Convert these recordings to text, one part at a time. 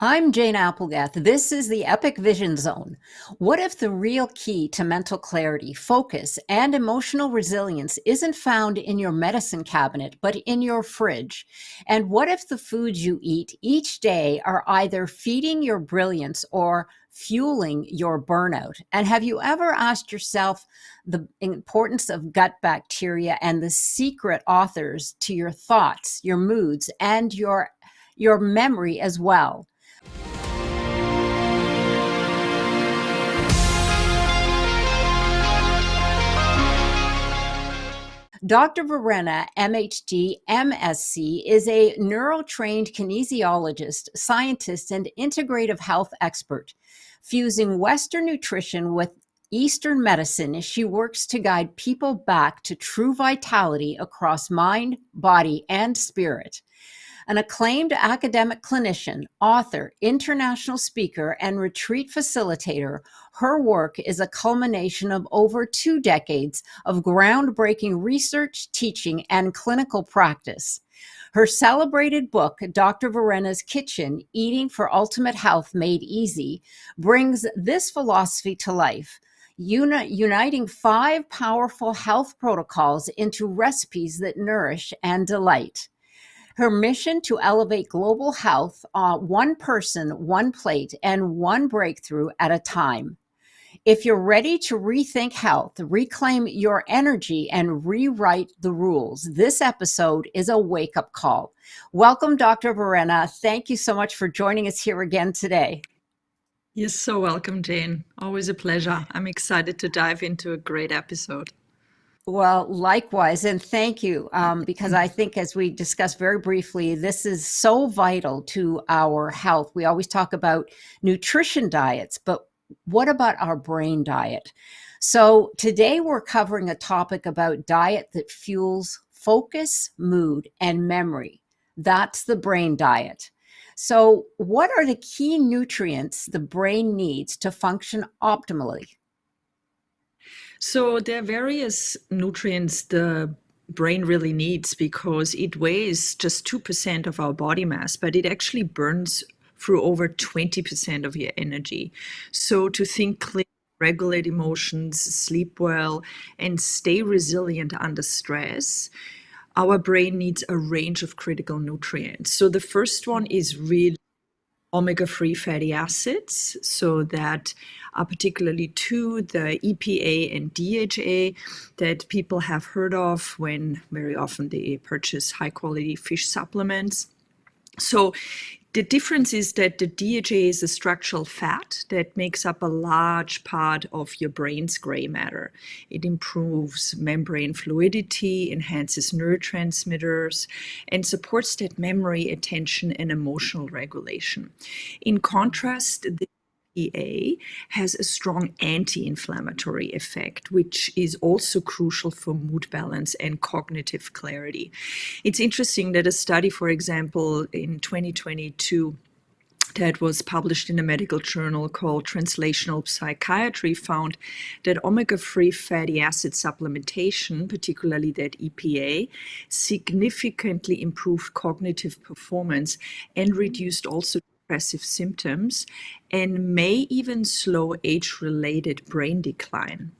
I'm Jane Applegath. This is the Epic Vision Zone. What if the real key to mental clarity, focus, and emotional resilience isn't found in your medicine cabinet, but in your fridge? And what if the foods you eat each day are either feeding your brilliance or fueling your burnout? And have you ever asked yourself the importance of gut bacteria and the secret authors to your thoughts, your moods, and your memory as well? Dr. Verena, MHD, MSc, is a neuro-trained kinesiologist, scientist, and integrative health expert. Fusing Western nutrition with Eastern medicine, she works to guide people back to true vitality across mind, body, and spirit. An acclaimed academic clinician, author, international speaker, and retreat facilitator, her work is a culmination of over 2 decades of groundbreaking research, teaching, and clinical practice. Her celebrated book, Dr. Verena's Kitchen: Eating for Ultimate Health Made Easy, brings this philosophy to life, uniting 5 powerful health protocols into recipes that nourish and delight. Her mission to elevate global health, one person, one plate, and one breakthrough at a time. If you're ready to rethink health, reclaim your energy, and rewrite the rules, this episode is a wake-up call. Welcome, Dr. Verena. Thank you so much for joining us here again today. You're so welcome, Jane. Always a pleasure. I'm excited to dive into a great episode. Well, likewise, and thank you, because I think as we discussed very briefly, this is so vital to our health. We always talk about nutrition diets, but what about our brain diet? So today we're covering a topic about diet that fuels focus, mood, and memory. That's the brain diet. So what are the key nutrients the brain needs to function optimally? So there are various nutrients the brain really needs because it weighs just 2% of our body mass, but it actually burns through over 20% of your energy. So to think clearly, regulate emotions, sleep well, and stay resilient under stress, our brain needs a range of critical nutrients. So the first one is really omega-3 fatty acids, so that are particularly two, the EPA and DHA, that people have heard of when very often they purchase high-quality fish supplements. So the difference is that the DHA is a structural fat that makes up a large part of your brain's gray matter. It improves membrane fluidity, enhances neurotransmitters, and supports that memory, attention, and emotional regulation. In contrast, the EPA has a strong anti-inflammatory effect, which is also crucial for mood balance and cognitive clarity. It's interesting that a study, for example, in 2022, that was published in a medical journal called Translational Psychiatry, found that omega-3 fatty acid supplementation, particularly that EPA, significantly improved cognitive performance and reduced also depressive symptoms and may even slow age-related brain decline,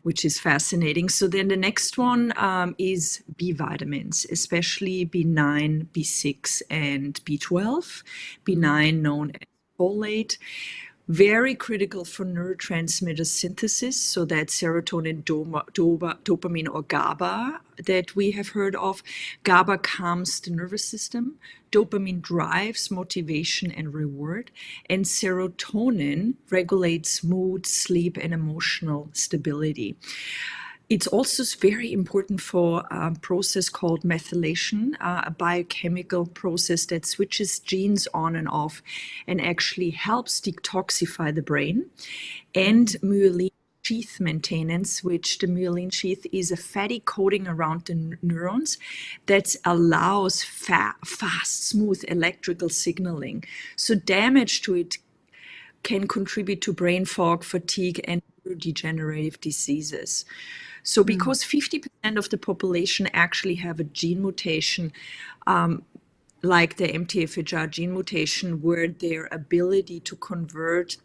which is fascinating. So then the next one is B vitamins, especially B9, B6, and B12. B9 known as folate, very critical for neurotransmitter synthesis, so that serotonin, dopamine, or GABA that we have heard of. GABA calms the nervous system, dopamine drives motivation and reward, and serotonin regulates mood, sleep, and emotional stability. It's also very important for a process called methylation, a biochemical process that switches genes on and off and actually helps detoxify the brain. And myelin sheath maintenance, which the myelin sheath is a fatty coating around the neurons that allows fast, smooth electrical signaling. So damage to it can contribute to brain fog, fatigue, and neurodegenerative diseases. So because 50% of the population actually have a gene mutation, like the MTHFR gene mutation, where their ability to convert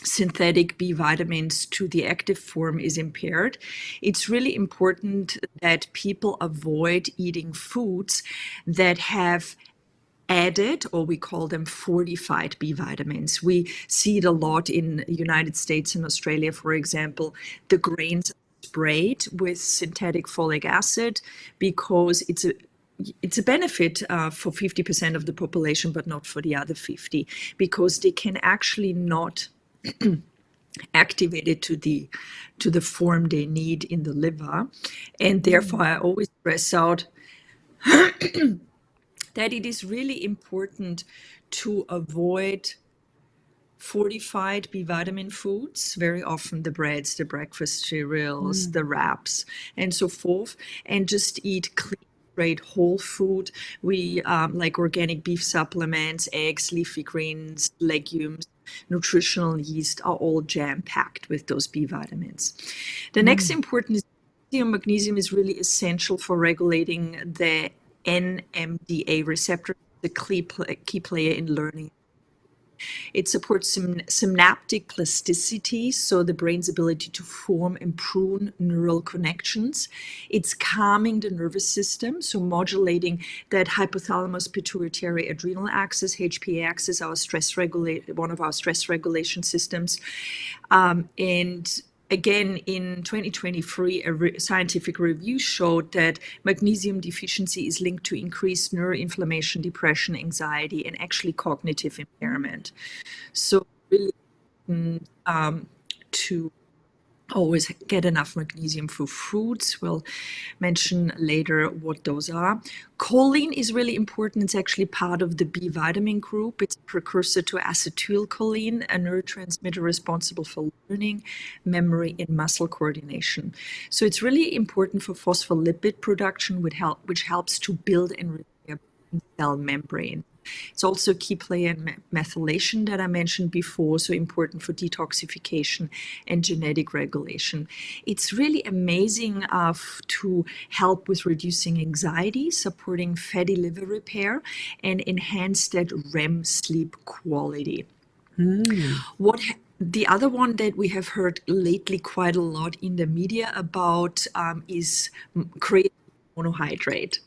synthetic B vitamins to the active form is impaired. It's really important that people avoid eating foods that have added, or we call them fortified B vitamins. We see it a lot in the United States and Australia, for example. The grains are sprayed with synthetic folic acid because it's a benefit for 50% of the population, but not for the other 50, because they can actually not activate it to the form they need in the liver. And therefore, I always stress out that it is really important to avoid fortified B vitamin foods, very often the breads, the breakfast cereals, the wraps, and so forth, and just eat clean, great whole food. We like organic beef supplements, eggs, leafy greens, legumes, nutritional yeast are all jam-packed with those B vitamins. The next important is magnesium. Magnesium is really essential for regulating the NMDA receptor, the key player in learning. It supports synaptic plasticity, so the brain's ability to form and prune neural connections. It's calming the nervous system, so modulating that hypothalamus pituitary adrenal axis, HPA axis, one of our stress regulation systems. And again, in 2023, a scientific review showed that magnesium deficiency is linked to increased neuroinflammation, depression, anxiety, and actually cognitive impairment. So really to always get enough magnesium through fruits. We'll mention later what those are. Choline is really important. It's actually part of the B vitamin group. It's a precursor to acetylcholine, a neurotransmitter responsible for learning, memory, and muscle coordination. So it's really important for phospholipid production, which helps to build and repair cell membrane. It's also a key player in methylation that I mentioned before, so important for detoxification and genetic regulation. It's really amazing to help with reducing anxiety, supporting fatty liver repair, and enhance that REM sleep quality. The other one that we have heard lately quite a lot in the media about is creatine monohydrate.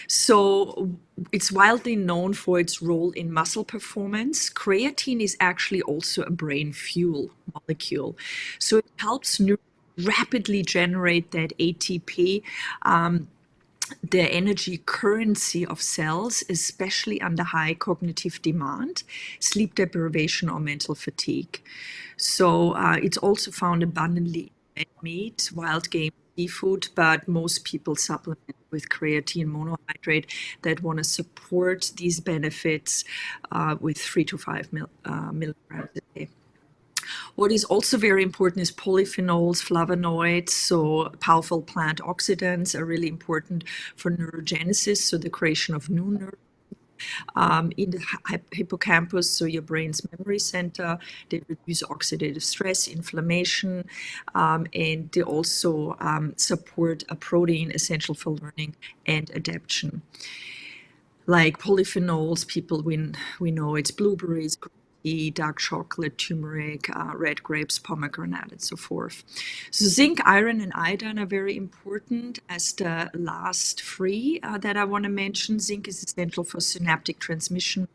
So it's widely known for its role in muscle performance. Creatine is actually also a brain fuel molecule. So it helps rapidly generate that ATP, the energy currency of cells, especially under high cognitive demand, sleep deprivation, or mental fatigue. So it's also found abundantly in red meat, wild game, seafood, but most people supplement with creatine monohydrate that want to support these benefits with 3 to 5 milligrams a day. What is also very important is polyphenols, flavonoids, so powerful plant oxidants are really important for neurogenesis, so the creation of new neurons. In the hippocampus, so your brain's memory center, they reduce oxidative stress, inflammation, and they also support a protein essential for learning and adaptation. Like polyphenols, we know it's blueberries, dark chocolate, turmeric, red grapes, pomegranate, and so forth. So zinc, iron, and iodine are very important. As the last three that I want to mention, zinc is essential for synaptic transmission,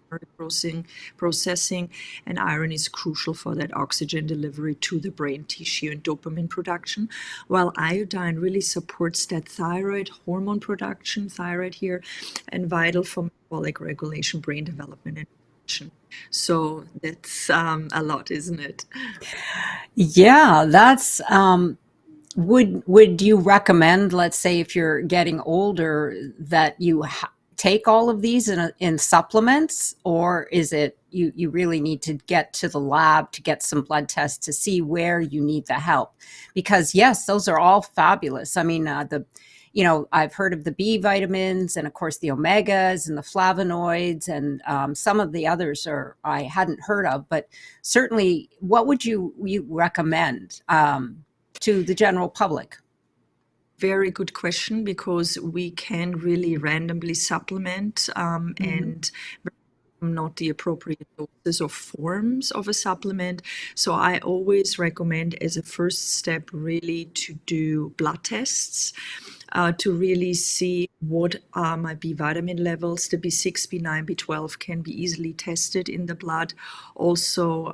processing, and iron is crucial for that oxygen delivery to the brain tissue and dopamine production, while iodine really supports that thyroid hormone production, thyroid here, and vital for metabolic regulation, brain development, and nutrition. So that's a lot, isn't it? Yeah, that's would you recommend, let's say if you're getting older, that you take all of these in supplements, or is it you really need to get to the lab to get some blood tests to see where you need the help? Because yes, those are all fabulous. I mean, I've heard of the B vitamins and of course the omegas and the flavonoids, and some of the others I hadn't heard of, but certainly what would you recommend to the general public? Very good question, because we can really randomly supplement and not the appropriate doses or forms of a supplement. So I always recommend as a first step really to do blood tests to really see what are my B vitamin levels. The B6, B9, B12 can be easily tested in the blood. Also,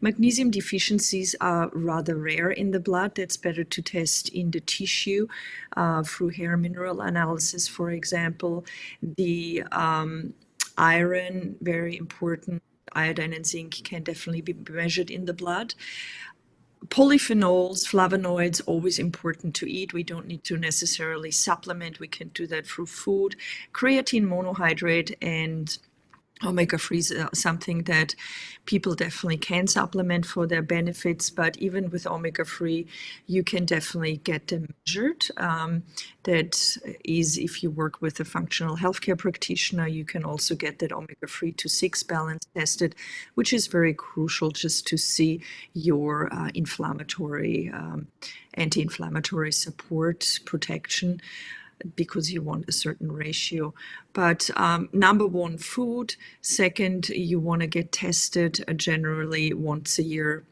magnesium deficiencies are rather rare in the blood. That's better to test in the tissue through hair mineral analysis, for example. The iron, very important. Iodine and zinc can definitely be measured in the blood. Polyphenols, flavonoids, always important to eat. We don't need to necessarily supplement. We can do that through food. Creatine monohydrate and omega-3 is something that people definitely can supplement for their benefits, but even with omega-3, you can definitely get them measured. That is, if you work with a functional healthcare practitioner, you can also get that omega-3 to 6 balance tested, which is very crucial just to see your inflammatory, anti-inflammatory support protection, because you want a certain ratio. But number one, food. Second, you want to get tested generally once a year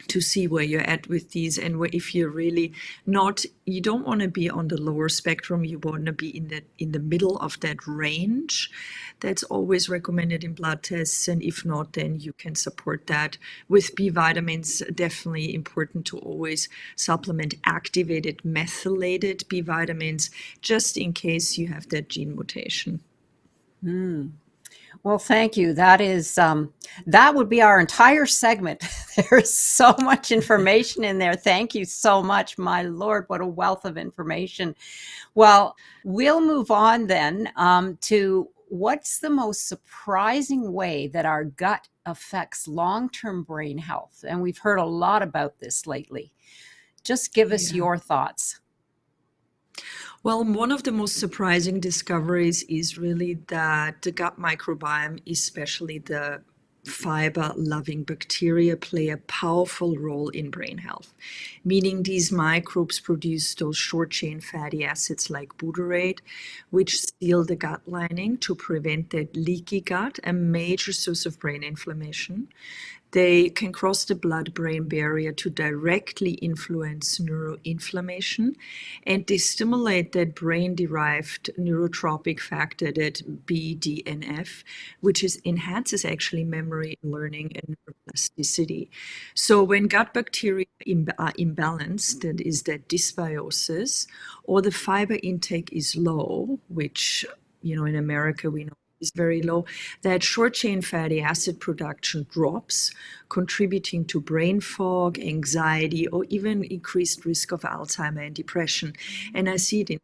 to see where you're at with these, and if you're really not, you don't want to be on the lower spectrum, you want to be in the middle of that range. That's always recommended in blood tests, and if not, then you can support that with B vitamins. Definitely important to always supplement activated methylated B vitamins, just in case you have that gene mutation. Well, thank you. That is that would be our entire segment. There's so much information in there. Thank you so much. My Lord, what a wealth of information. Well, we'll move on then to what's the most surprising way that our gut affects long-term brain health. And we've heard a lot about this lately. Just give us your thoughts. Well, one of the most surprising discoveries is really that the gut microbiome, especially the fiber-loving bacteria, play a powerful role in brain health, meaning these microbes produce those short-chain fatty acids like butyrate, which seal the gut lining to prevent that leaky gut, a major source of brain inflammation. They can cross the blood-brain barrier to directly influence neuroinflammation, and they stimulate that brain-derived neurotropic factor, that BDNF, which enhances actually memory, learning, and neuroplasticity. So when gut bacteria are imbalanced, that is that dysbiosis, or the fiber intake is low, which in America we know is very low, that short-chain fatty acid production drops, contributing to brain fog, anxiety, or even increased risk of Alzheimer and depression. And I see it in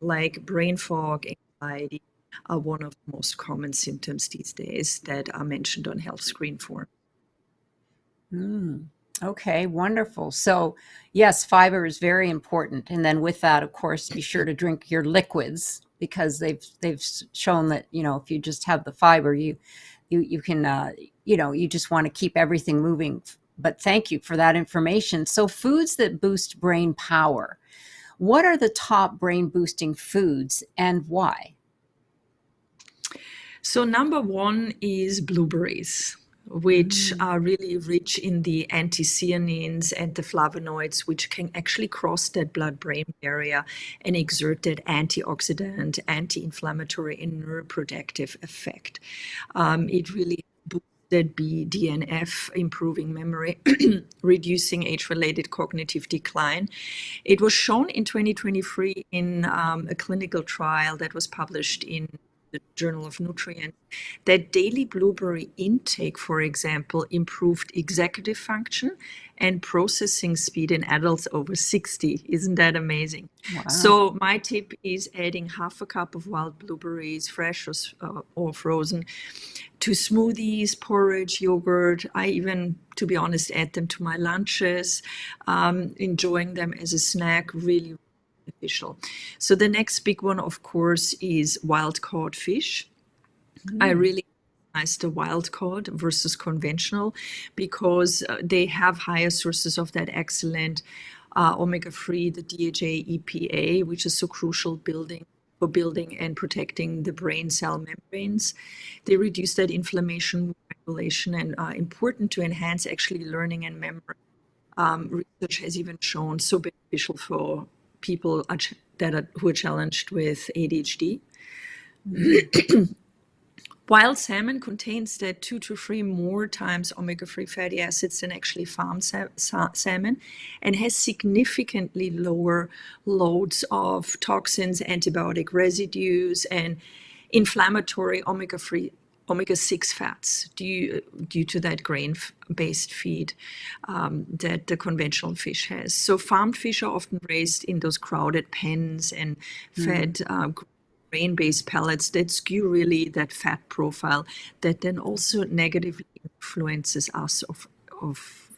like brain fog, anxiety are one of the most common symptoms these days that are mentioned on health screen form. Okay, wonderful. So yes, fiber is very important. And then with that, of course, be sure to drink your liquids, because they've shown that, if you just have the fiber, you can, you just want to keep everything moving. But thank you for that information. So foods that boost brain power. What are the top brain boosting foods and why? So number one is blueberries, which are really rich in the anthocyanins and the flavonoids, which can actually cross that blood-brain barrier and exert that antioxidant, anti-inflammatory, and neuroprotective effect. It really boosted BDNF, improving memory, reducing age-related cognitive decline. It was shown in 2023 in a clinical trial that was published in the Journal of Nutrients, that daily blueberry intake, for example, improved executive function and processing speed in adults over 60. Isn't that amazing? Wow. So my tip is adding half a cup of wild blueberries, fresh or frozen, to smoothies, porridge, yogurt. I even, to be honest, add them to my lunches, enjoying them as a snack, really beneficial. So the next big one, of course, is wild caught fish. I really emphasize the wild caught versus conventional, because they have higher sources of that excellent omega-3, the DHA, EPA, which is so crucial for building and protecting the brain cell membranes. They reduce that inflammation regulation and are important to enhance actually learning and memory. Research has even shown so beneficial for people who are challenged with ADHD. Wild salmon contains that 2 to 3 more times omega-3 fatty acids than actually farmed salmon, and has significantly lower loads of toxins, antibiotic residues, and inflammatory omega-6 fats due to that grain-based feed that the conventional fish has. So farmed fish are often raised in those crowded pens and fed grain-based pellets that skew really that fat profile that then also negatively influences us, of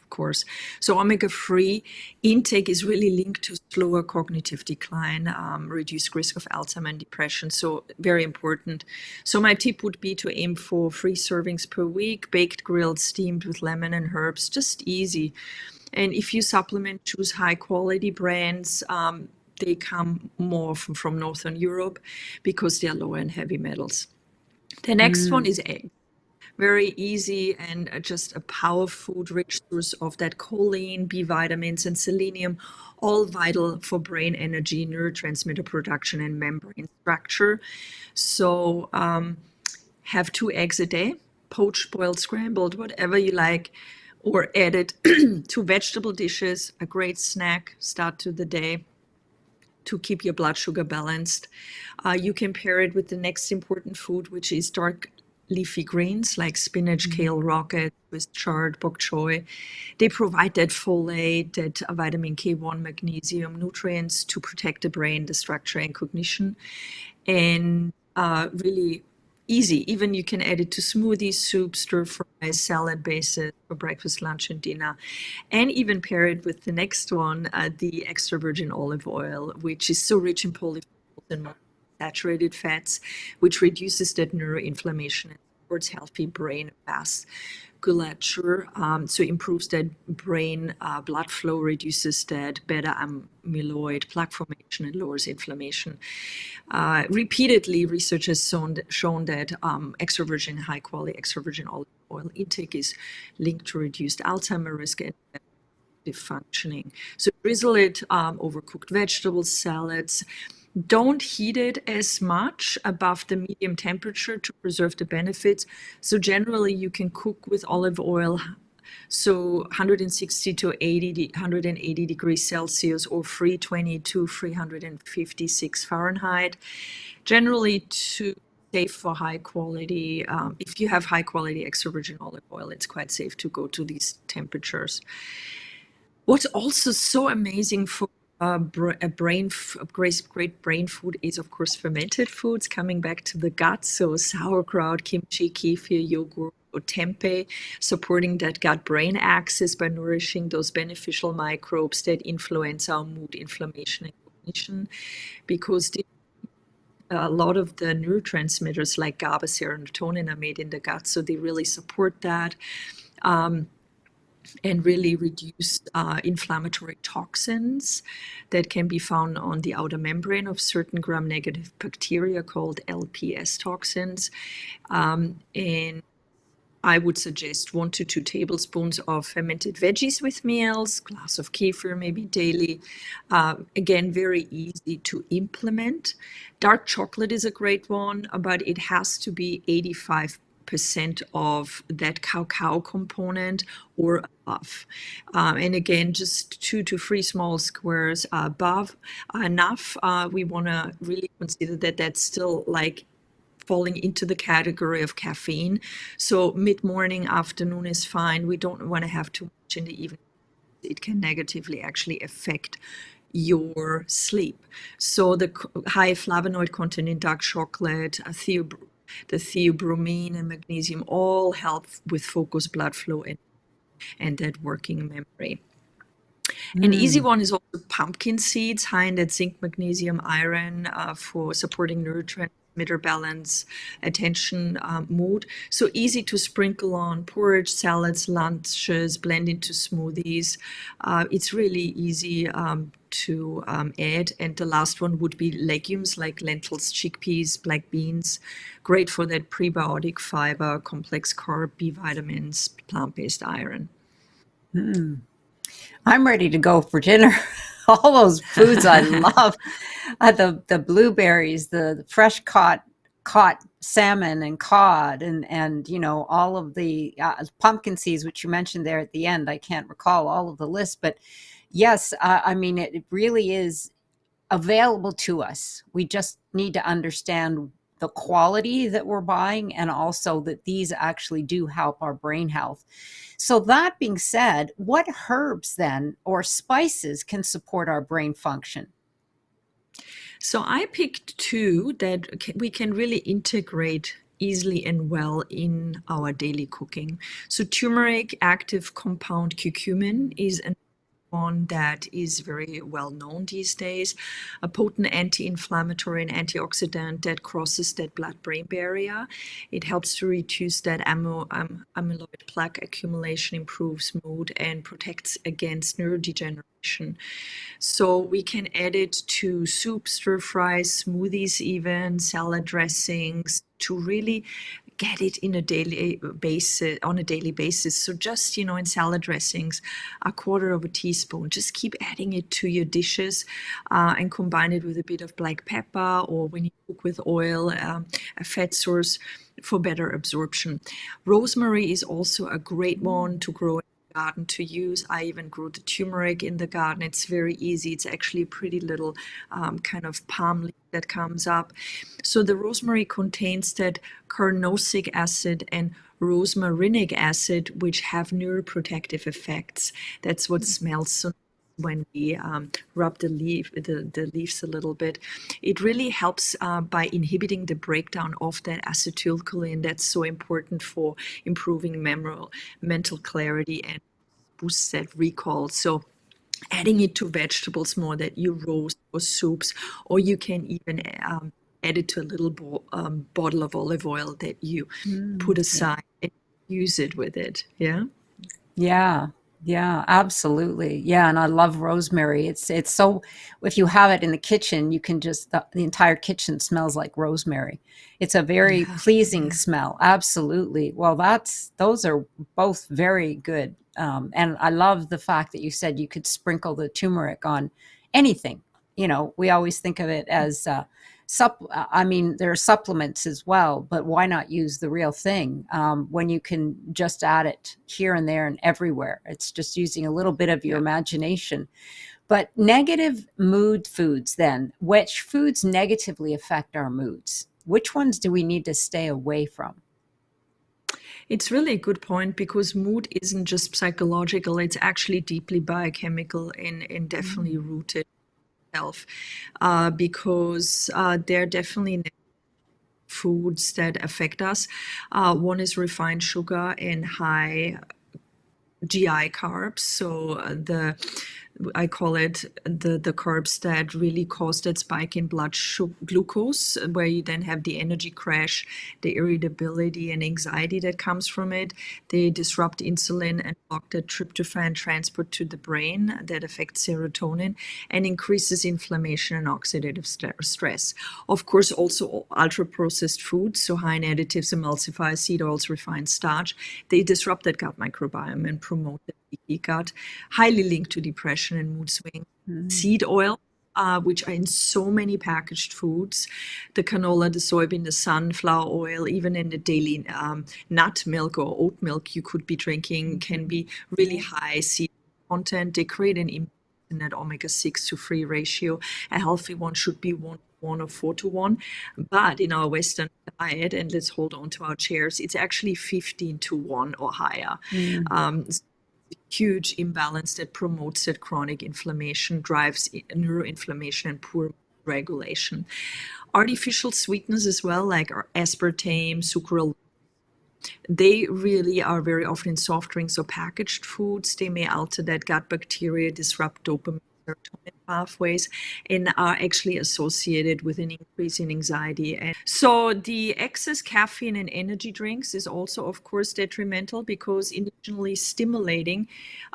course. So omega-3 intake is really linked to slower cognitive decline, reduced risk of Alzheimer's and depression. So very important. So my tip would be to aim for 3 servings per week, baked, grilled, steamed with lemon and herbs, just easy. And if you supplement, choose high quality brands. They come more often from Northern Europe because they are lower in heavy metals. The next one is egg. Very easy and just a power food, rich source of that choline, B vitamins, and selenium, all vital for brain energy, neurotransmitter production, and membrane structure. So have 2 eggs a day, poached, boiled, scrambled, whatever you like, or add it to vegetable dishes, a great snack start to the day to keep your blood sugar balanced. You can pair it with the next important food, which is dark leafy greens like spinach, kale, rocket, Swiss chard, bok choy. They provide that folate, that vitamin K1, magnesium, nutrients to protect the brain, the structure, and cognition. And really easy. Even you can add it to smoothies, soups, stir fries, salad bases for breakfast, lunch, and dinner. And even pair it with the next one, the extra virgin olive oil, which is so rich in polyphenols and saturated fats, which reduces that neuroinflammation and supports healthy brain vasculature. So improves that brain blood flow, reduces that beta amyloid plaque formation, and lowers inflammation. Repeatedly, research has shown that extra virgin, high quality extra virgin olive oil intake is linked to reduced Alzheimer's risk and functioning. So drizzle it over cooked vegetables, salads. Don't heat it as much above the medium temperature to preserve the benefits. So generally you can cook with olive oil, so 160 to 180 degrees Celsius, or 320 to 356 Fahrenheit. Generally to safe for high quality. If you have high quality extra virgin olive oil, it's quite safe to go to these temperatures. What's also so amazing for great brain food is, of course, fermented foods. Coming back to the gut, so sauerkraut, kimchi, kefir, yogurt, or tempeh, supporting that gut-brain axis by nourishing those beneficial microbes that influence our mood, inflammation, and cognition, because a lot of the neurotransmitters like GABA, serotonin are made in the gut, so they really support that. And really reduce inflammatory toxins that can be found on the outer membrane of certain gram-negative bacteria called LPS toxins. And I would suggest 1 to 2 tablespoons of fermented veggies with meals, glass of kefir maybe daily. Again, very easy to implement. Dark chocolate is a great one, but it has to be 85% of that cacao component or above. And again, just 2 to 3 small squares above enough. We want to really consider that that's still like falling into the category of caffeine. So mid-morning, afternoon is fine. We don't want to have too much in the evening. It can negatively actually affect your sleep. So the high flavonoid content in dark chocolate, the theobromine and magnesium all help with focus, blood flow, and that working memory. An easy one is also pumpkin seeds, high in that zinc, magnesium, iron for supporting neurotransmitters neurotransmitter balance, attention, mood. So easy to sprinkle on porridge, salads, lunches, blend into smoothies. It's really easy to add. And the last one would be legumes like lentils, chickpeas, black beans. Great for that prebiotic fiber, complex carb, B vitamins, plant-based iron. I'm ready to go for dinner. All those foods I love. The blueberries, the fresh caught salmon and cod, and all of the pumpkin seeds, which you mentioned there at the end. I can't recall all of the list, but yes, I mean it really is available to us. We just need to understand the quality that we're buying, and also that these actually do help our brain health. So, that being said, what herbs then or spices can support our brain function? So I picked two that we can really integrate easily and well in our daily cooking. So turmeric, active compound curcumin is an one that is very well known these days, a potent anti-inflammatory and antioxidant that crosses that blood-brain barrier. It helps to reduce that amyloid plaque accumulation, improves mood, and protects against neurodegeneration. So we can add it to soup, stir fries, smoothies, even salad dressings, to really get it in a daily basis on a daily basis. So just in salad dressings, a quarter of a teaspoon. Just keep adding it to your dishes, and combine it with a bit of black pepper, or when you cook with oil, a fat source for better absorption. Rosemary is also a great one to grow garden to use. I even grew the turmeric in the garden. It's very easy. It's actually a pretty little kind of palm leaf that comes up. So the rosemary contains that carnosic acid and rosmarinic acid, which have neuroprotective effects. That's what smells so nice when we rub the leaves a little bit. It really helps by inhibiting the breakdown of that acetylcholine that's so important for improving mental clarity and boosts that recall. So adding it to vegetables more that you roast or soups, or you can even add it to a little bottle of olive oil that you put aside and use it with it. Yeah. Yeah. Yeah, absolutely. Yeah, and I love rosemary. It's so, if you have it in the kitchen, you can just the entire kitchen smells like rosemary. It's a very Yeah. pleasing smell. Absolutely. Well, those are both very good. And I love the fact that you said you could sprinkle the turmeric on anything. We always think of it as I mean, there are supplements as well, but why not use the real thing when you can just add it here and there and everywhere? It's just using a little bit of your Yeah. imagination. But negative mood foods, then, which foods negatively affect our moods? Which ones do we need to stay away from? It's really a good point because mood isn't just psychological, it's actually deeply biochemical and definitely rooted in health. Because there are definitely foods that affect us. One is refined sugar and high GI carbs. So I call it the carbs that really cause that spike in blood glucose, where you then have the energy crash, the irritability and anxiety that comes from it. They disrupt insulin and block the tryptophan transport to the brain that affects serotonin and increases inflammation and oxidative stress. Of course, also ultra processed foods, so high in additives, emulsifiers, seed oils, refined starch, they disrupt that gut microbiome and promote the leaky gut, highly linked to depression and mood swing. Seed oil, which are in so many packaged foods, the canola, the soybean, the sunflower oil, even in the daily nut milk or oat milk you could be drinking, can be really high seed content. They create an imbalance in that omega-6 to 3 ratio. A healthy one should be 1 or 4 to 1. But in our Western diet, and let's hold on to our chairs, it's actually 15 to 1 or higher. Huge imbalance that promotes that chronic inflammation, drives neuroinflammation and poor regulation. Artificial sweeteners as well, like aspartame, sucralose, they really are very often in soft drinks or packaged foods. They may alter that gut bacteria, disrupt dopamine serotonin pathways and are actually associated with an increase in anxiety. And so the excess caffeine in energy drinks is also, of course, detrimental because initially stimulating,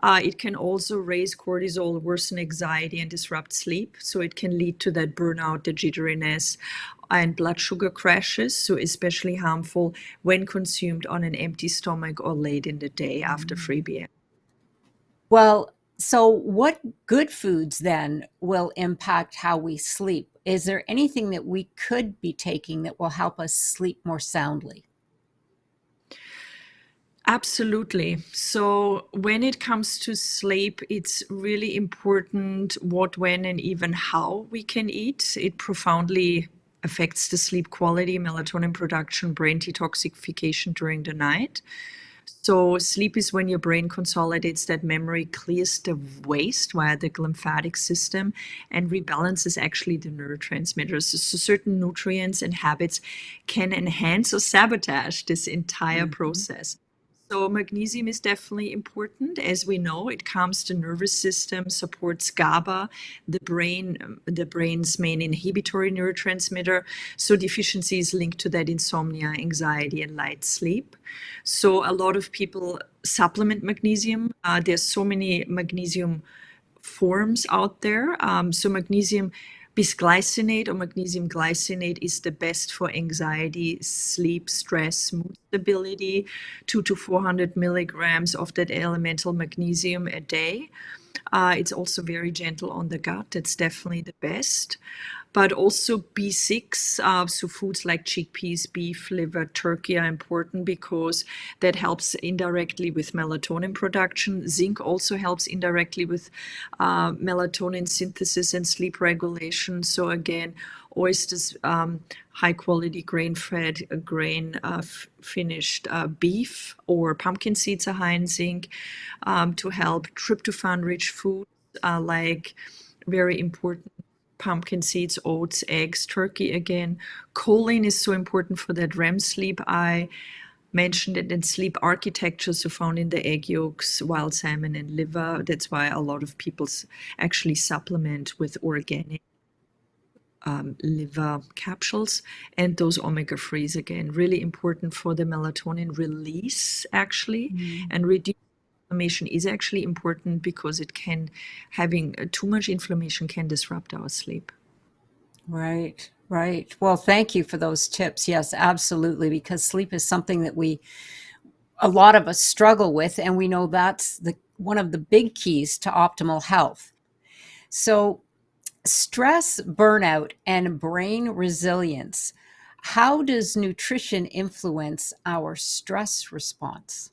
it can also raise cortisol, worsen anxiety, and disrupt sleep. So it can lead to that burnout, the jitteriness, and blood sugar crashes, so especially harmful when consumed on an empty stomach or late in the day after 3 p.m. Well, so what good foods then will impact how we sleep? Is there anything that we could be taking that will help us sleep more soundly? Absolutely. So when it comes to sleep, it's really important what, when, and even how we can eat. It profoundly affects the sleep quality, melatonin production, brain detoxification during the night. So sleep is when your brain consolidates that memory, clears the waste via the lymphatic system, and rebalances actually the neurotransmitters. So certain nutrients and habits can enhance or sabotage this entire process. So magnesium is definitely important. As we know, it calms the nervous system, supports GABA, the brain's main inhibitory neurotransmitter. So deficiency is linked to that insomnia, anxiety, and light sleep. So a lot of people supplement magnesium. There's so many magnesium forms out there. So magnesium bisglycinate or magnesium glycinate is the best for anxiety, sleep, stress, mood stability, 200 to 400 milligrams of that elemental magnesium a day. It's also very gentle on the gut. That's definitely the best. But also B6, so foods like chickpeas, beef, liver, turkey are important because that helps indirectly with melatonin production. Zinc also helps indirectly with melatonin synthesis and sleep regulation. So again, oysters, high quality grain-fed, finished beef or pumpkin seeds are high in zinc to help. Tryptophan-rich foods like very important pumpkin seeds, oats, eggs, turkey again. Choline is so important for that REM sleep. I mentioned it in sleep architecture, so found in the egg yolks, wild salmon, and liver. That's why a lot of people actually supplement with organic liver capsules, and those omega-3s again, really important for the melatonin release actually, and reduce inflammation is actually important because it can, having too much inflammation can disrupt our sleep. Right, right. Well, thank you for those tips. Yes, absolutely, because sleep is something that a lot of us struggle with, and we know that's one of the big keys to optimal health. So, stress, burnout, and brain resilience. How does nutrition influence our stress response?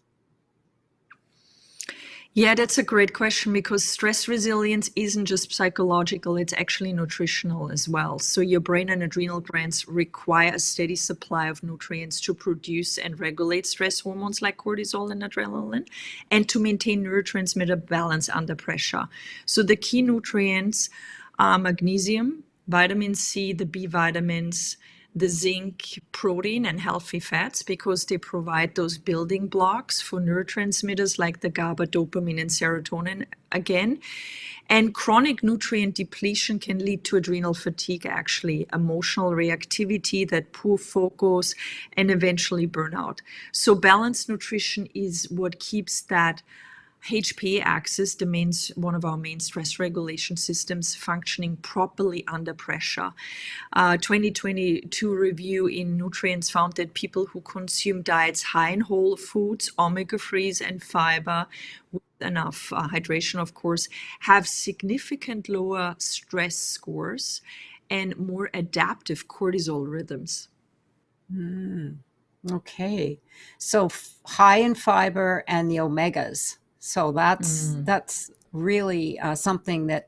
Yeah, that's a great question because stress resilience isn't just psychological, it's actually nutritional as well. So, your brain and adrenal glands require a steady supply of nutrients to produce and regulate stress hormones like cortisol and adrenaline, and to maintain neurotransmitter balance under pressure. So, the key nutrients are magnesium, vitamin C, the B vitamins, the zinc, protein, and healthy fats because they provide those building blocks for neurotransmitters like the GABA, dopamine, and serotonin again. And chronic nutrient depletion can lead to adrenal fatigue, actually, emotional reactivity, that poor focus, and eventually burnout. So balanced nutrition is what keeps that HPA axis, one of our main stress regulation systems, functioning properly under pressure. 2022 review in Nutrients found that people who consume diets high in whole foods, omega-3s, and fiber, with enough hydration, of course, have significant lower stress scores and more adaptive cortisol rhythms. Okay. So high in fiber and the omegas. So that's really something that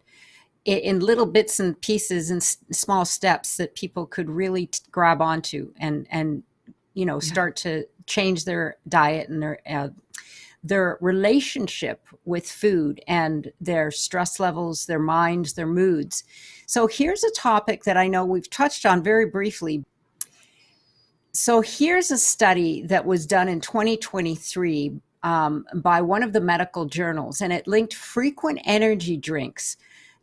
in little bits and pieces and small steps that people could really grab onto and start to change their diet and their relationship with food and their stress levels, their minds, their moods. So here's a topic that I know we've touched on very briefly. So here's a study that was done in 2023 by one of the medical journals, and it linked frequent energy drinks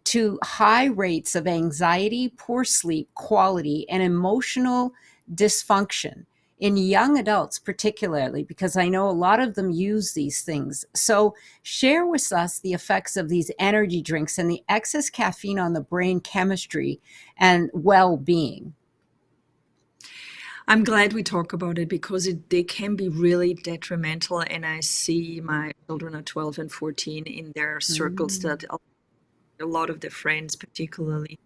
to high rates of anxiety, poor sleep quality, and emotional dysfunction in young adults, particularly, because I know a lot of them use these things. So, share with us the effects of these energy drinks and the excess caffeine on the brain chemistry and well being. I'm glad we talk about it because they can be really detrimental. And I see my children are 12 and 14 in their circles Mm. that a lot of their friends, particularly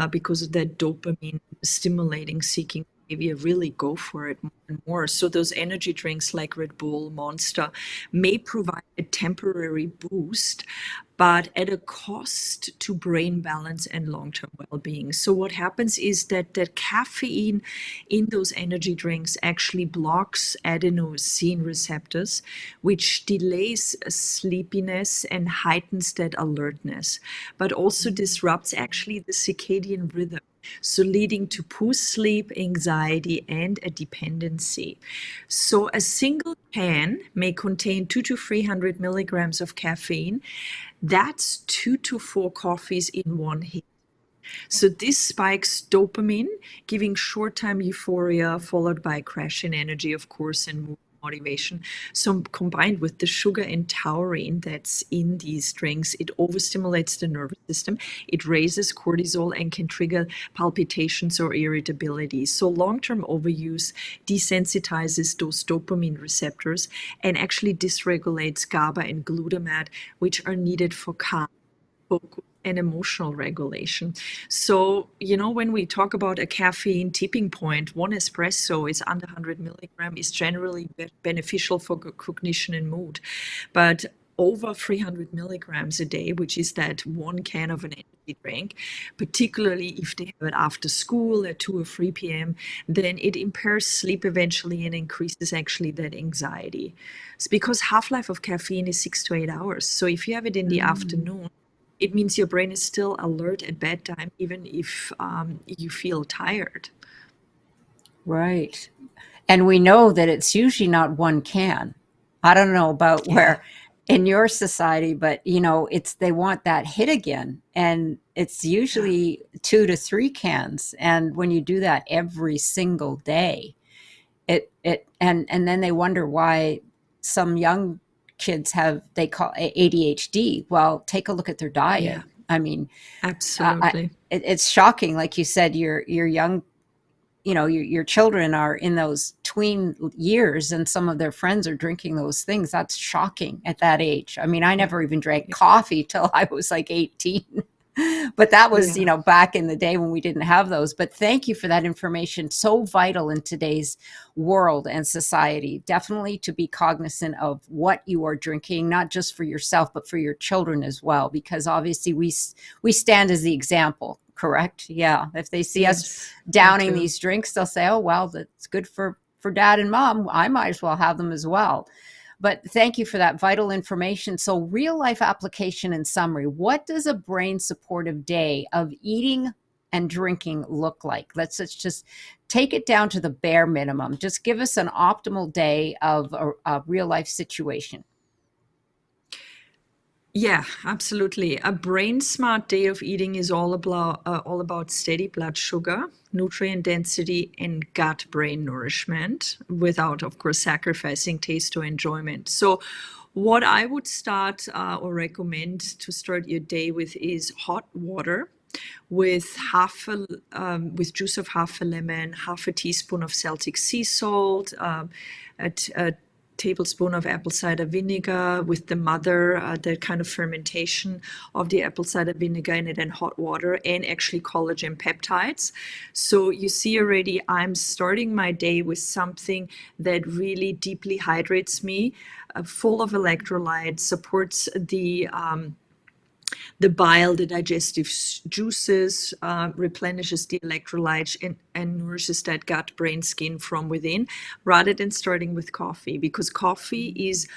because of that dopamine stimulating seeking behavior, really go for it more and more. So those energy drinks like Red Bull, Monster may provide a temporary boost, but at a cost to brain balance and long-term well-being. So what happens is that the caffeine in those energy drinks actually blocks adenosine receptors, which delays sleepiness and heightens that alertness, but also disrupts actually the circadian rhythm. So, leading to poor sleep, anxiety, and a dependency. So, a single can may contain 200 to 300 milligrams of caffeine. That's 2 to 4 coffees in one hit. So this spikes dopamine, giving short-time euphoria, followed by a crash in energy, of course, and mood motivation. So combined with the sugar and taurine that's in these drinks, it overstimulates the nervous system. It raises cortisol and can trigger palpitations or irritability. So long-term overuse desensitizes those dopamine receptors and actually dysregulates GABA and glutamate, which are needed for calm, focus, and emotional regulation. So, when we talk about a caffeine tipping point, one espresso is under 100 milligram is generally beneficial for cognition and mood. But over 300 milligrams a day, which is that one can of an energy drink, particularly if they have it after school at 2 or 3 p.m., then it impairs sleep eventually and increases actually that anxiety. It's because half-life of caffeine is 6 to 8 hours. So if you have it in the afternoon, it means your brain is still alert at bedtime, even if you feel tired. Right. And we know that it's usually not one can. I don't know about Yeah, where in your society, but it's they want that hit again. And it's yeah, usually 2 to 3 cans. And when you do that every single day, and then they wonder why some young kids have they call ADHD. Well, take a look at their yeah, diet. I mean, absolutely. it's shocking. Like you said, your young, your children are in those tween years and some of their friends are drinking those things. That's shocking at that age. I mean, I Yeah, never even drank yeah, coffee till I was like 18. But that was, yeah, back in the day when we didn't have those. But thank you for that information. So vital in today's world and society. Definitely to be cognizant of what you are drinking, not just for yourself, but for your children as well, because obviously we stand as the example. Correct? Yeah. If they see us yes, me downing too. these drinks, they'll say, "Oh, well, that's good for dad and mom. I might as well have them as well." But thank you for that vital information. So, real life application and summary: what does a brain supportive day of eating and drinking look like? Let's just take it down to the bare minimum. Just give us an optimal day of a real life situation. Yeah, absolutely. A brain smart day of eating is all about steady blood sugar, nutrient density, and gut brain nourishment without, of course, sacrificing taste or enjoyment. So, what I would start or recommend to start your day with is hot water with with juice of half a lemon, half a teaspoon of Celtic sea salt, a tablespoon of apple cider vinegar with the mother, the kind of fermentation of the apple cider vinegar in it, and hot water, and actually collagen peptides. So you see already, I'm starting my day with something that really deeply hydrates me, full of electrolytes, supports the bile, the digestive juices, replenishes the electrolytes, and nourishes that gut, brain, skin from within, rather than starting with coffee, because coffee is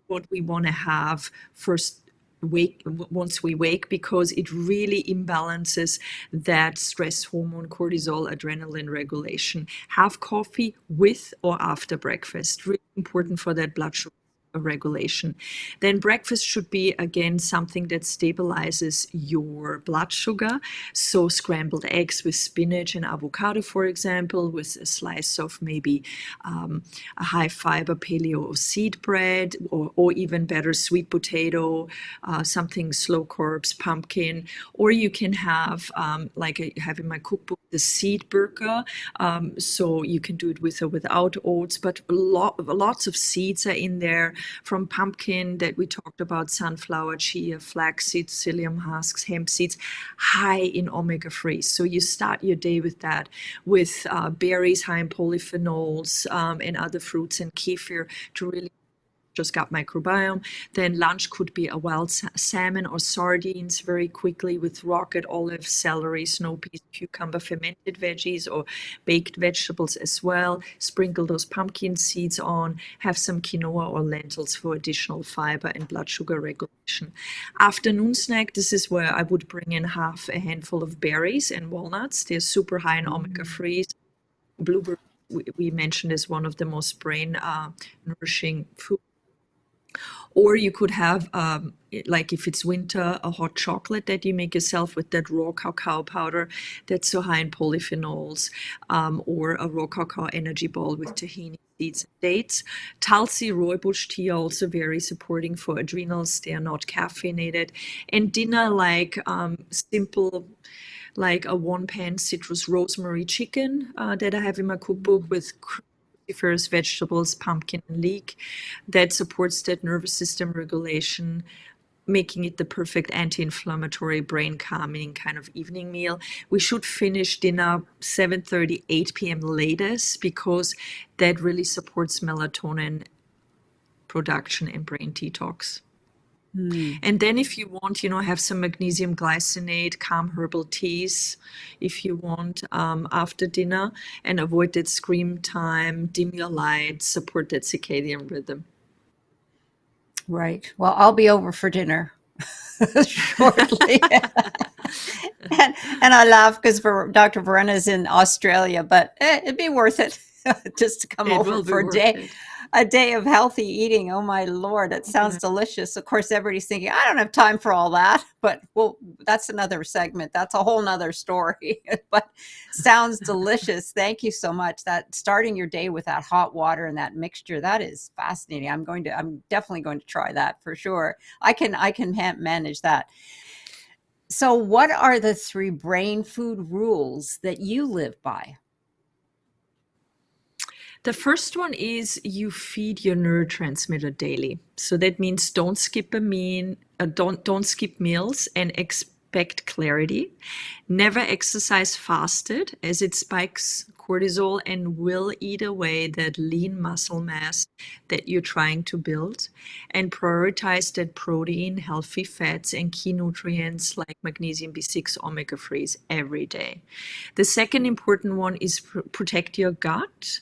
what we want to have first once we wake, because it really imbalances that stress hormone, cortisol, adrenaline regulation. Have coffee with or after breakfast, really important for that blood sugar regulation. Then breakfast should be, again, something that stabilizes your blood sugar. So scrambled eggs with spinach and avocado, for example, with a slice of maybe a high fiber paleo or seed bread, or even better, sweet potato, something slow carbs, pumpkin. Or you can have, like I have in my cookbook, the seed burqa. So you can do it with or without oats, but lots of seeds are in there, from pumpkin that we talked about, sunflower, chia, flax seeds, psyllium husks, hemp seeds, high in omega-3. So you start your day with that, with berries high in polyphenols, and other fruits, and kefir to really just gut microbiome. Then lunch could be a wild salmon or sardines very quickly, with rocket olives, celery, snow peas, cucumber, fermented veggies or baked vegetables as well. Sprinkle those pumpkin seeds on, have some quinoa or lentils for additional fiber and blood sugar regulation. Afternoon snack, this is where I would bring in half a handful of berries and walnuts. They're super high in omega-3s. Blueberry, we mentioned, is one of the most brain nourishing foods. Or you could have, like if it's winter, a hot chocolate that you make yourself with that raw cacao powder that's so high in polyphenols, or a raw cacao energy ball with tahini seeds and dates. Tulsi, rooibos tea are also very supporting for adrenals. They are not caffeinated. And dinner, like simple, like a one-pan citrus rosemary chicken that I have in my cookbook, with cruciferous vegetables, pumpkin and leek, that supports that nervous system regulation, making it the perfect anti-inflammatory, brain calming kind of evening meal. We should finish dinner 7:30, 8 p.m. latest, because that really supports melatonin production and brain detox. And then if you want, have some magnesium glycinate, calm herbal teas if you want, after dinner, and avoid that screen time, dim your lights, support that circadian rhythm. Right. Well, I'll be over for dinner shortly. And I laugh because Dr. Verena is in Australia, but it'd be worth it just to come It over will be for worth it. a day of healthy eating. Oh my Lord, it sounds Yeah. delicious. Of course, everybody's thinking, I don't have time for all that, but well, that's another segment. That's a whole nother story, but sounds delicious. Thank you so much. That starting your day with that hot water and that mixture, that is fascinating. I'm definitely going to try that for sure. I can manage that. So, what are the 3 brain food rules that you live by? The first one is you feed your neurotransmitter daily. So that means don't skip a meal, don't skip meals, and expect clarity. Never exercise fasted, as it spikes cortisol and will eat away that lean muscle mass that you're trying to build. And prioritize that protein, healthy fats, and key nutrients like magnesium B6, omega-3s every day. The second important one is protect your gut,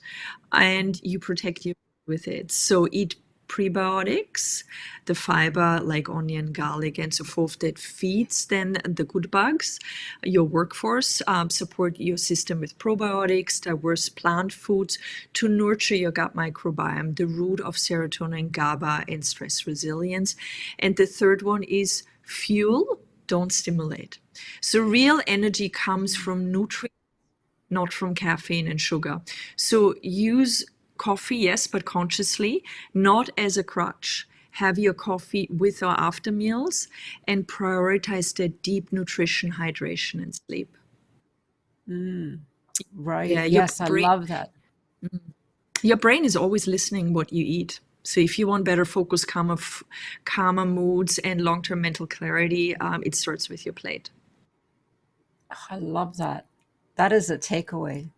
and you protect your with it. So eat prebiotics, the fiber like onion, garlic, and so forth that feeds then the good bugs, your workforce, support your system with probiotics, diverse plant foods to nurture your gut microbiome, the root of serotonin, GABA, and stress resilience. And the third one is fuel, don't stimulate. So real energy comes from nutrients, not from caffeine and sugar. So use coffee, yes, but consciously, not as a crutch. Have your coffee with or after meals, and prioritize that deep nutrition, hydration, and sleep. Right. Yeah, Yes, I love that. your brain is always listening what you eat. So if you want better focus, calmer moods, and long-term mental clarity, it starts with your plate. I love that. That is a takeaway.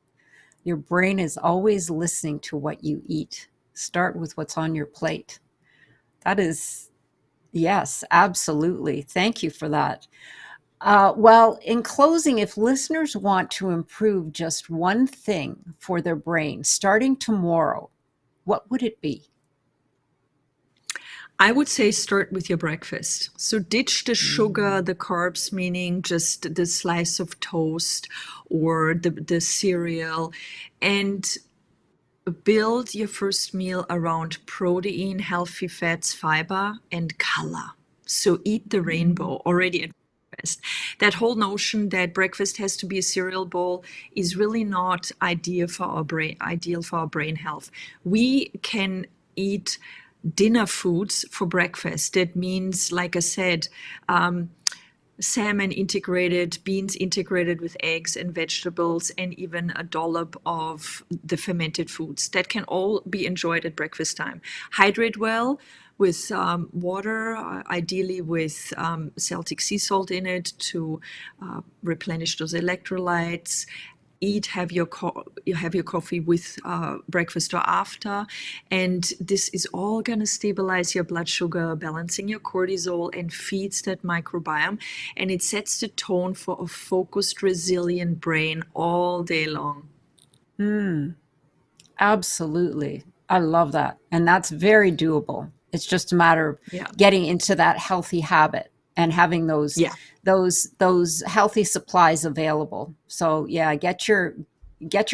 Your brain is always listening to what you eat. Start with what's on your plate. That is, yes, absolutely. Thank you for that. Well, in closing, if listeners want to improve just one thing for their brain starting tomorrow, what would it be? I would say start with your breakfast. So ditch the sugar, the carbs, meaning just the slice of toast or the cereal, and build your first meal around protein, healthy fats, fiber, and color. So eat the rainbow already at breakfast. That whole notion that breakfast has to be a cereal bowl is really not ideal for our brain health. We can eat dinner foods for breakfast. That means, like I said, salmon integrated, beans integrated with eggs and vegetables, and even a dollop of the fermented foods. That can all be enjoyed at breakfast time. Hydrate well with water, ideally with Celtic sea salt in it to replenish those electrolytes. Have your coffee with breakfast or after, and this is all going to stabilize your blood sugar, balancing your cortisol, and feeds that microbiome, and it sets the tone for a focused, resilient brain all day long. Absolutely. I love that. And that's very doable. It's just a matter of Yeah. getting into that healthy habit and having Yeah. those healthy supplies available. So yeah, get your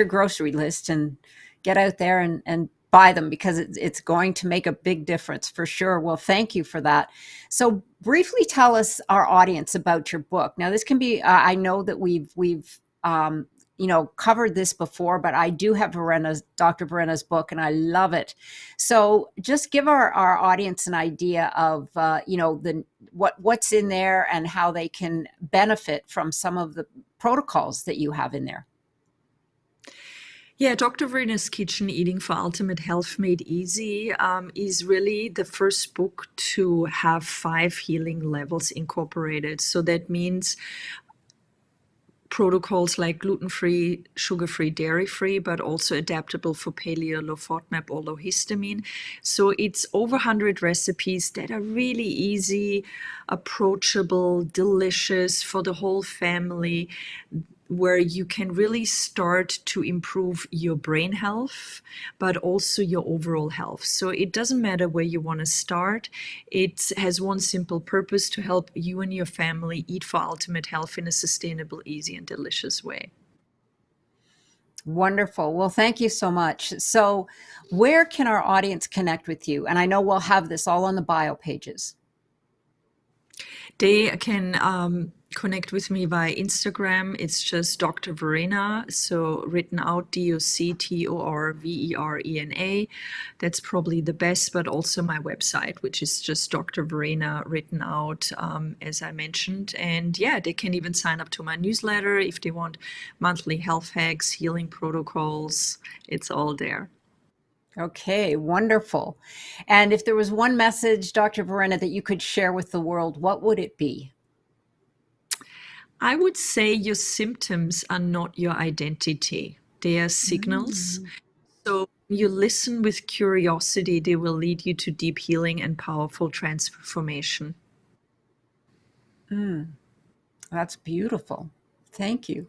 grocery list and get out there and buy them, because it's going to make a big difference for sure. Well, thank you for that. So briefly tell us, our audience, about your book. Now this can be, I know that we've covered this before, but I do have Dr. Verena's book, and I love it. So just give our audience an idea of, what's in there and how they can benefit from some of the protocols that you have in there. Yeah, Dr. Verena's Kitchen, Eating for Ultimate Health Made Easy, is really the first book to have 5 healing levels incorporated. So that means protocols like gluten-free, sugar-free, dairy-free, but also adaptable for paleo, low FODMAP, or low histamine. So it's over 100 recipes that are really easy, approachable, delicious for the whole family, where you can really start to improve your brain health, but also your overall health. So it doesn't matter where you want to start. It has one simple purpose: to help you and your family eat for ultimate health in a sustainable, easy, and delicious way. Wonderful. Well, thank you so much. So where can our audience connect with you? And I know we'll have this all on the bio pages. They can connect with me via Instagram. It's just Dr. Verena, so written out DocTorVerena. That's probably the best, but also my website, which is just Dr. Verena written out, as I mentioned. And yeah, they can even sign up to my newsletter if they want monthly health hacks, healing protocols. It's all there. Okay, wonderful. And if there was one message, Dr. Verena, that you could share with the world, what would it be? I would say your symptoms are not your identity. They are signals. So you listen with curiosity, they will lead you to deep healing and powerful transformation. That's beautiful. Thank you.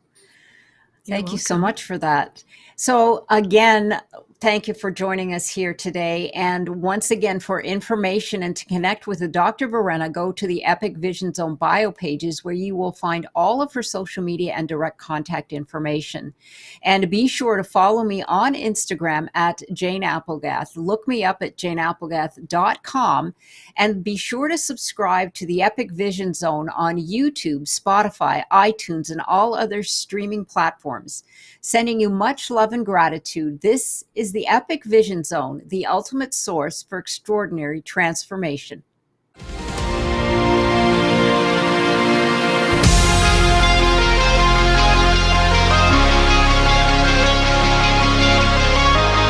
You're Thank you so welcome. much for that. So again, thank you for joining us here today. And once again, for information and to connect with the Dr. Verena, go to the Epic Vision Zone bio pages, where you will find all of her social media and direct contact information. And be sure to follow me on Instagram at Jane Applegath. Look me up at janeapplegath.com, and be sure to subscribe to the Epic Vision Zone on YouTube, Spotify, iTunes, and all other streaming platforms. Sending you much love and gratitude. This is the Epic Vision Zone, the ultimate source for extraordinary transformation.